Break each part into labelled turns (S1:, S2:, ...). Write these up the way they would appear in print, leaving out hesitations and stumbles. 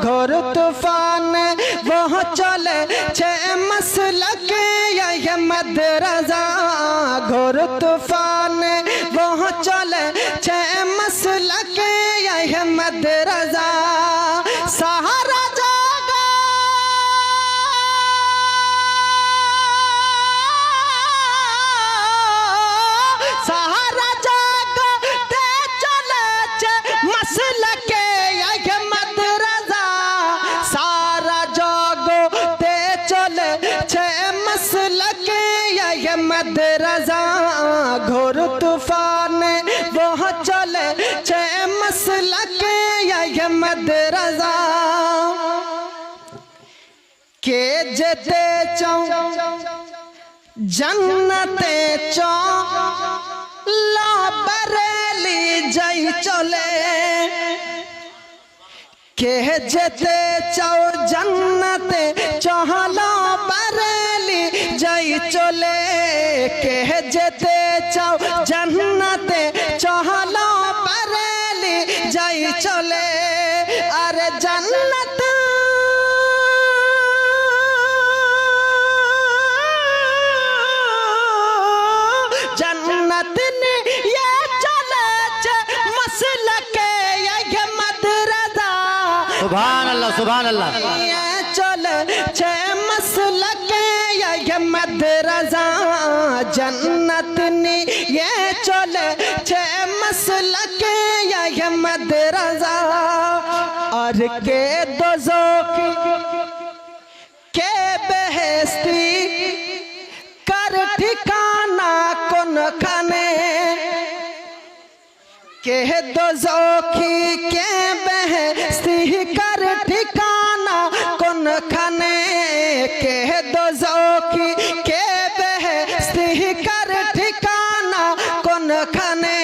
S1: घोर तूफान वो चले छे मसलक अहमद रजा घोर तूफान वो चले छे मसलक अहमद रजा सहारा जागा सहारा जागा ते चले छे मसलक अहमद रजा सारा जागो ते चले छे मसलक अहमद रजा घोर तूफान वो चले छे मसलक अहमद रजा के जेते चाओ जन्नते ला बरेली जाई चले के जेते चाओ जन्नते ला बरेली जाई चले के जेते चाओ जन्नते ला बरेली जाई चले अरे जन्नत जन्नत ने ये चले मसलक अहमद रजा
S2: सुभान अल्लाह सुभान अल्लाह
S1: ये चले मसलक अहमद रजा जन्नत ने ये चले मसलक अहमद रजा और के दोज़ोखी के बेहस्ती कर ठिकाना कौन खाने के दोज़ोखी के बेहस्ती कर ठिकाना कौन खाने के दोज़ोखी के बेहस्ती कर ठिकाना कौन खाने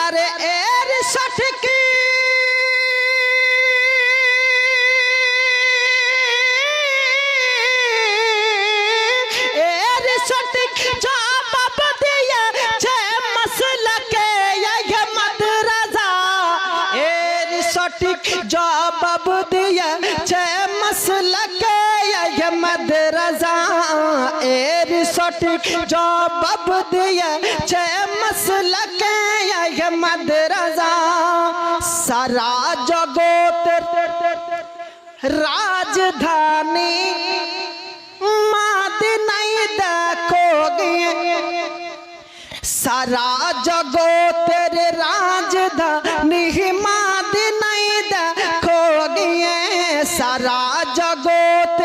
S1: अरे एर सटकी जवाब दिया छे मसलक अहमद रजा एर सटीक जवाब दिया छे मसलक अहमद रजा सारा जगत राजधानी मदीना देखोगे सारा जगत राजधानी मदीना देखोगे सारा जगत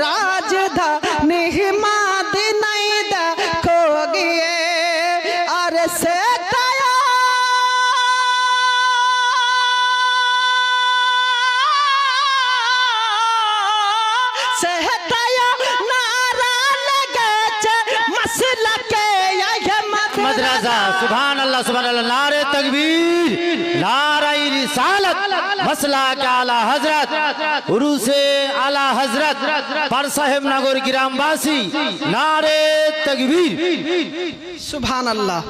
S1: राजधानी मदीना देखोगे अरे से
S2: सुभान अल्लाह सुभान अल्लाह नारे तकबीर नारे रिसालत मसला के आला हजरत उरूसे आला हजरत पर साहेब नगर ग्रामवासी नारे तकबीर
S1: सुभान अल्लाह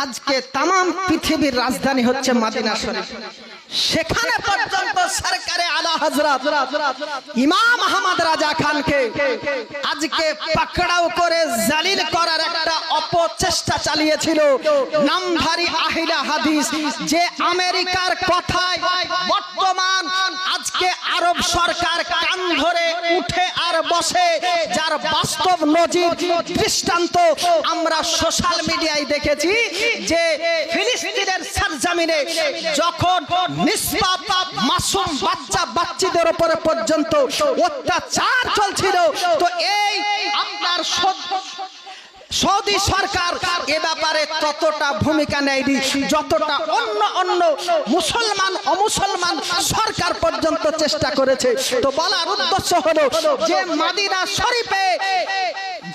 S1: आज के तमाम पृथ्वीर राजधानी होच्छे मदीना शरीफ সেখানে পর্যন্ত সরকারে আলা হযরত ইমাম আহমদ রাজা খানকে আজকে পাকড়াও করে জালিল করার একটা অপচেষ্টা চালিয়েছিল নামধারী আহিলা হাদিস যে আমেরিকার কথায় বর্তমান আজকে আরব সরকার কান ধরে উঠে আর বসে যার বাস্তব নজির দৃষ্টান্ত আমরা সোশ্যাল মিডিয়ায় দেখেছি যে ফিলিস্তিনের সরজমিনে যখন নিষ্পাপ মাসুম বাচ্চা বাচ্চাদের উপরে পর্যন্ত অত্যাচার চলছিল তো এই আপনার সৌদি সরকার এ ব্যাপারে ততটা ভূমিকা নেয়নি যতটা অন্য অন্য মুসলমান অমুসলমান সরকার পর্যন্ত চেষ্টা করেছে তো বলার উদ্দেশ্য হলো যে মদিনা শরীফে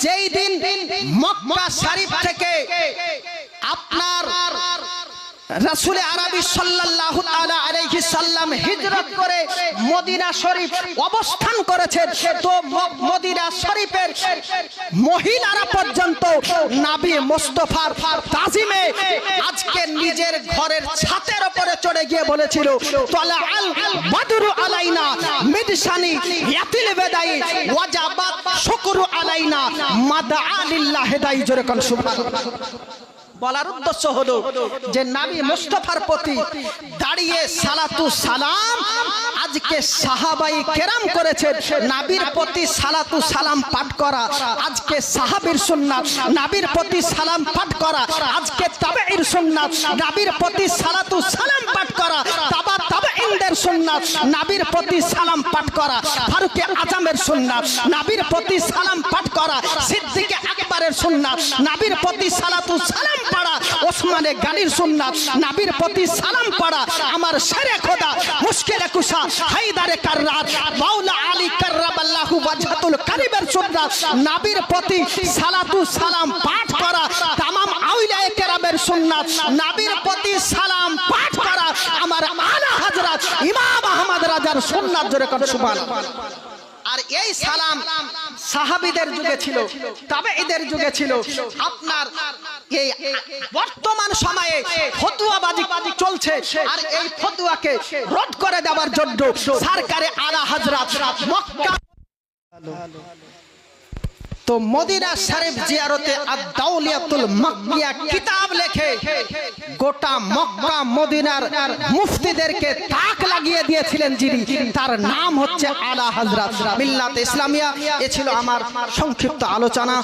S1: যেই দিন মক্কা শরীফ থেকে আপনার রাসূল আরবি সাল্লাল্লাহু তাআলা আলাইহি সাল্লাম হিজরত করে মদিনা শরীফ অবস্থান করেছেন তো মদিনা শরীফের মহিলারা পর্যন্ত নবী মুস্তাফার তাজিমে আজকে নিজের ঘরের ছাদের উপরে চড়ে গিয়ে বলেছিল তালা আল বদরু আলাইনা মিতশানি ইয়াতিল বেদাই ওয়াজাবাত শুকরু আলাইনা মাদআ লিল্লাহ হেদাই জোরে কোন সুবহানাল্লাহ। বলার উদ্দেশ্য হলো যে নবী মুস্তাফার প্রতি দাঁড়িয়ে সালাতু সালাম আজকে সাহাবাই কেরাম করেছেন। নবীর প্রতি সালাতু সালাম পাঠ করা আজকে সাহাবীর সুন্নাত, নবীর প্রতি সালাম পাঠ করা আজকে তাবেঈর সুন্নাত, নবীর প্রতি সালাতু সালাম পাঠ করা তাবেঈনদের সুন্নাত, নবীর প্রতি সালাম পাঠ করা ফারুকে আজমের সুন্নাত, নবীর প্রতি সালাম পাঠ করা সিদ্দিকে আকবরের সুন্নাত, নবীর প্রতি সালাতু সালাম পড়া ওসমানে গানির সুন্নাত, নবীর প্রতি সালাম পড়া আমার শেরে খোদা মুশকিলে কুশা হায়দারে কাররাত মাওলা আলী কাররামাল্লাহু ওয়াজহাতুল কারিমের সুন্নাত, নবীর প্রতি সালাতু সালাম পাঠ করা तमाम আউলিয়ায়ে কেরামের সুন্নাত, নবীর প্রতি সালাম পাঠ করা আমার আলা হযরত ইমাম আহমদ রাজার সুন্নাত জোরে কোন সুবহানাল্লাহ। আর এই সালাম সাহাবীদের যুগে ছিল, তাবেঈদের যুগে ছিল। আপনার এই বর্তমান সময়ে ফতোয়াবাজি চলছে, আর এই ফতোয়াকে রদ করে দেওয়ার জন্য সরকারে আলা হযরত মক্কা তো মদিনা শরীফ জিয়ারতে আদ-দাওলিয়াতুল মাক্কিয়া কিতাব লেখে গোটা মক্কা মদিনার মুফতিদেরকে তাক লাগিয়ে দিয়েছিলেন যিনি, তার নাম হচ্ছে আলা হযরত মিল্লাত ইসলামিয়া। এ ছিল আমার সংক্ষিপ্ত আলোচনা।